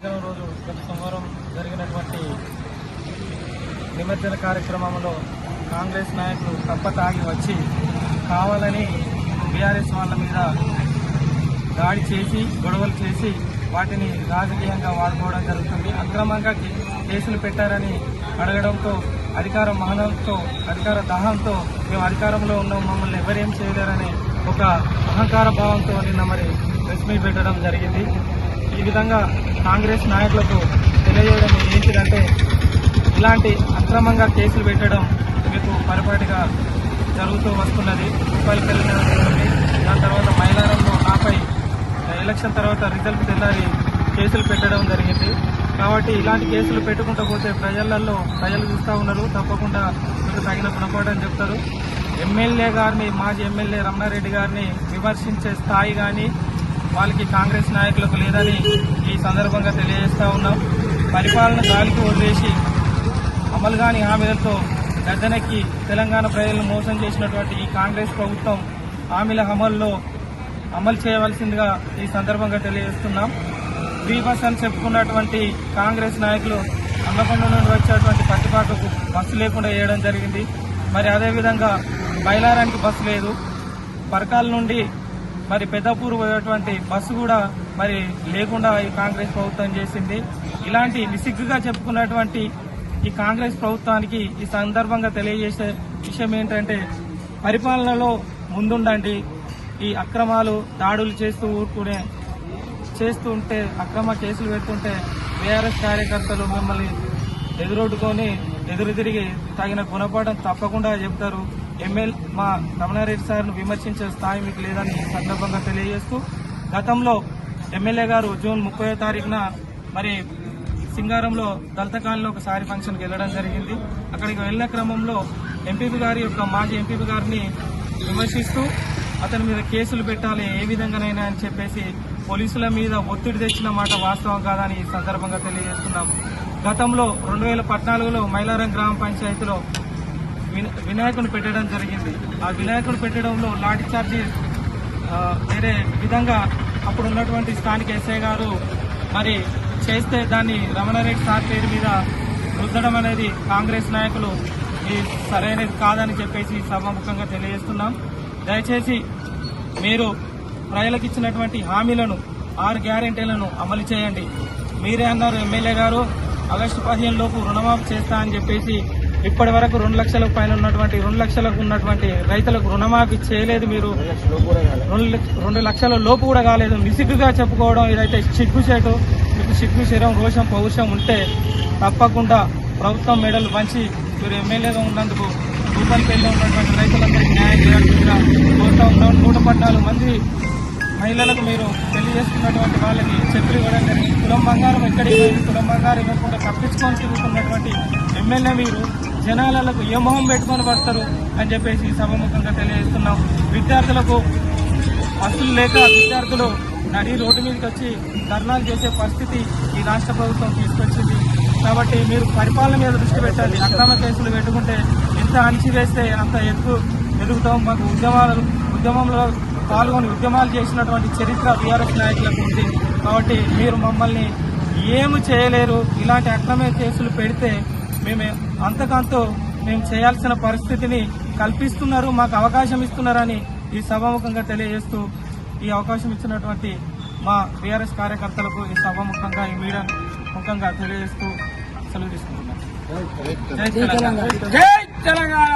రోజు గత సోమవారం జరిగినటువంటి నిమజ్జన కార్యక్రమంలో కాంగ్రెస్ నాయకులు తప్పతాగి వచ్చి కావాలని బీఆర్ఎస్ వాళ్ళ మీద దాడి చేసి గొడవలు చేసి వాటిని రాజకీయంగా వాడుకోవడం జరుగుతుంది. అక్రమంగా కేసులు పెట్టారని అడగడంతో అధికార మహనంతో అధికార దాహంతో మేము అధికారంలో ఉన్నాం, మమ్మల్ని ఎవరేం చేయలేరని ఒక అహంకార భావంతో నిన్న మరి ప్రెస్ మీట్ పెట్టడం జరిగింది. ఈ విధంగా కాంగ్రెస్ నాయకులకు తెలియజేయడం ఏంటిదంటే, ఇలాంటి అక్రమంగా కేసులు పెట్టడం మీకు పరిపాటిగా జరుగుతూ వస్తున్నది. రూపాయలపల్లి దాని తర్వాత మైలారంలో నాపై ఎలక్షన్ తర్వాత రిజల్ట్ తెల్లారి కేసులు పెట్టడం జరిగింది. కాబట్టి ఇలాంటి కేసులు పెట్టుకుంటూ పోతే ప్రజలు చూస్తూ ఉన్నారు, తప్పకుండా మీకు తగిన గుణపాఠం చెప్తారు. ఎమ్మెల్యే గారిని, మాజీ ఎమ్మెల్యే రమణారెడ్డి గారిని విమర్శించే స్థాయి కానీ వాళ్ళకి కాంగ్రెస్ నాయకులకు లేదని ఈ సందర్భంగా తెలియజేస్తా ఉన్నాం. పరిపాలన గాలికి వదిలేసి అమలు కాని హామీలతో గద్దెనెక్కి తెలంగాణ ప్రజలను మోసం చేసినటువంటి ఈ కాంగ్రెస్ ప్రభుత్వం హామీల అమలు చేయవలసిందిగా ఈ సందర్భంగా తెలియజేస్తున్నాం. 3% చెప్పుకున్నటువంటి కాంగ్రెస్ నాయకులు హన్మకొండ నుండి వచ్చేటువంటి పత్తిపాకకు బస్సు లేకుండా వేయడం జరిగింది. మరి అదేవిధంగా బయలారానికి బస్సు లేదు. పరకాల నుండి మరి పెద్దపూర్ పోయేటువంటి బస్సు కూడా మరి లేకుండా ఈ కాంగ్రెస్ ప్రభుత్వం చేసింది. ఇలాంటి నిసిగ్గుగా చెప్పుకున్నటువంటి ఈ కాంగ్రెస్ ప్రభుత్వానికి ఈ సందర్భంగా తెలియజేసే విషయం ఏంటంటే, పరిపాలనలో ముందుండండి. ఈ అక్రమాలు దాడులు చేస్తుంటే అక్రమ కేసులు పెడుతుంటే బీఆర్ఎస్ కార్యకర్తలు మిమ్మల్ని ఎదురు తిరిగి తగిన గుణపాఠం తప్పకుండా చెప్తారు. మా రమణారెడ్డి సార్ను విమర్శించే స్థాయి మీకు లేదని సందర్భంగా తెలియజేస్తూ, గతంలో ఎమ్మెల్యే గారు జూన్ 30వ తారీఖున మరి సింగారంలో దళిత కాలనీలో ఒక సారీ ఫంక్షన్కి వెళ్లడం జరిగింది. అక్కడికి వెళ్లిన క్రమంలో మాజీ ఎంపీపీ గారిని విమర్శిస్తూ అతని మీద కేసులు పెట్టాలి ఏ విధంగానైనా అని చెప్పేసి పోలీసుల మీద ఒత్తిడి తెచ్చిన మాట వాస్తవం కాదని ఈ సందర్భంగా తెలియజేస్తున్నాం. గతంలో 2014లో మైలారం గ్రామ పంచాయతీలో వినాయకుని పెట్టడం జరిగింది. ఆ వినాయకుని పెట్టడంలో లాఠీ చార్జీ వేరే విధంగా అప్పుడు ఉన్నటువంటి స్థానిక ఎస్ఐ గారు మరి చేస్తే దాన్ని రమణారెడ్డి సార్ పేరు మీద రుద్దడం అనేది కాంగ్రెస్ నాయకులు సరైనది కాదని చెప్పేసి సభాముఖంగా తెలియజేస్తున్నాం. దయచేసి మీరు ప్రజలకు ఇచ్చినటువంటి హామీలను 6 గ్యారెంటీలను అమలు చేయండి. మీరే అన్నారు ఎమ్మెల్యే గారు ఆగస్టు 15 లోపు రుణమాఫీ చేస్తా అని చెప్పేసి ఇప్పటి వరకు 2 లక్షల పైన ఉన్నటువంటి 2 లక్షలకు ఉన్నటువంటి రైతులకు రుణమాఫీ చేయలేదు. మీరు 2 లక్షల లోపు కూడా కాలేదు. నిసిగ్గుగా చెప్పుకోవడం ఇదైతే సిగ్గుచేటు. మీకు సిగ్గు శరం రోషం పౌరుషం ఉంటే తప్పకుండా ప్రభుత్వం మెడలు వంచి మీరు ఎమ్మెల్యేగా ఉన్నందుకు రూపాయలపల్లిలో ఉన్నటువంటి రైతులందరికీ న్యాయం చేయాల్సిందిగా కోరుతా ఉన్నాం. 114 మంది మహిళలకు మీరు పెళ్లి చేసుకున్నటువంటి వాళ్ళకి చెప్పులు ఇవ్వడం జరిగింది. తులం బంగారం ఎక్కడికి పోయింది? తులం బంగారం ఇవ్వకుండా తప్పించుకొని తిరుగుతున్నటువంటి ఎమ్మెల్యే మీరు జనాలకు ఏ మొహం పెట్టుకొని పడతారు అని చెప్పేసి సభాముఖంగా తెలియజేస్తున్నాం. విద్యార్థులకు బస్సులు లేక విద్యార్థులు నడి రోడ్డు మీదకి వచ్చి ధర్నాలు చేసే పరిస్థితి ఈ రాష్ట్ర ప్రభుత్వం తీసుకొచ్చింది. కాబట్టి మీరు పరిపాలన మీద దృష్టి పెట్టండి. అక్రమ కేసులు పెట్టుకుంటే ఎంత అణిచివేస్తే అంత ఎదుగుతాం. మాకు ఉద్యమంలో పాల్గొని ఉద్యమాలు చేసినటువంటి చరిత్ర బీఆర్ఎస్ నాయకులకు ఉంది. కాబట్టి మీరు మమ్మల్ని ఏమి చేయలేరు. ఇలాంటి అక్రమ కేసులు పెడితే అంతకంతో మేము చేయాల్సిన పరిస్థితిని కల్పిస్తున్నారు, మాకు అవకాశం ఇస్తున్నారని ఈ సభాముఖంగా తెలియజేస్తూ, ఈ అవకాశం ఇచ్చినటువంటి మా బీఆర్ఎస్ కార్యకర్తలకు ఈ సభాముఖంగా ఈ మీడియా ముఖంగా తెలియజేస్తూ సెలవు తీసుకుంటున్నాను. జై తెలంగాణ.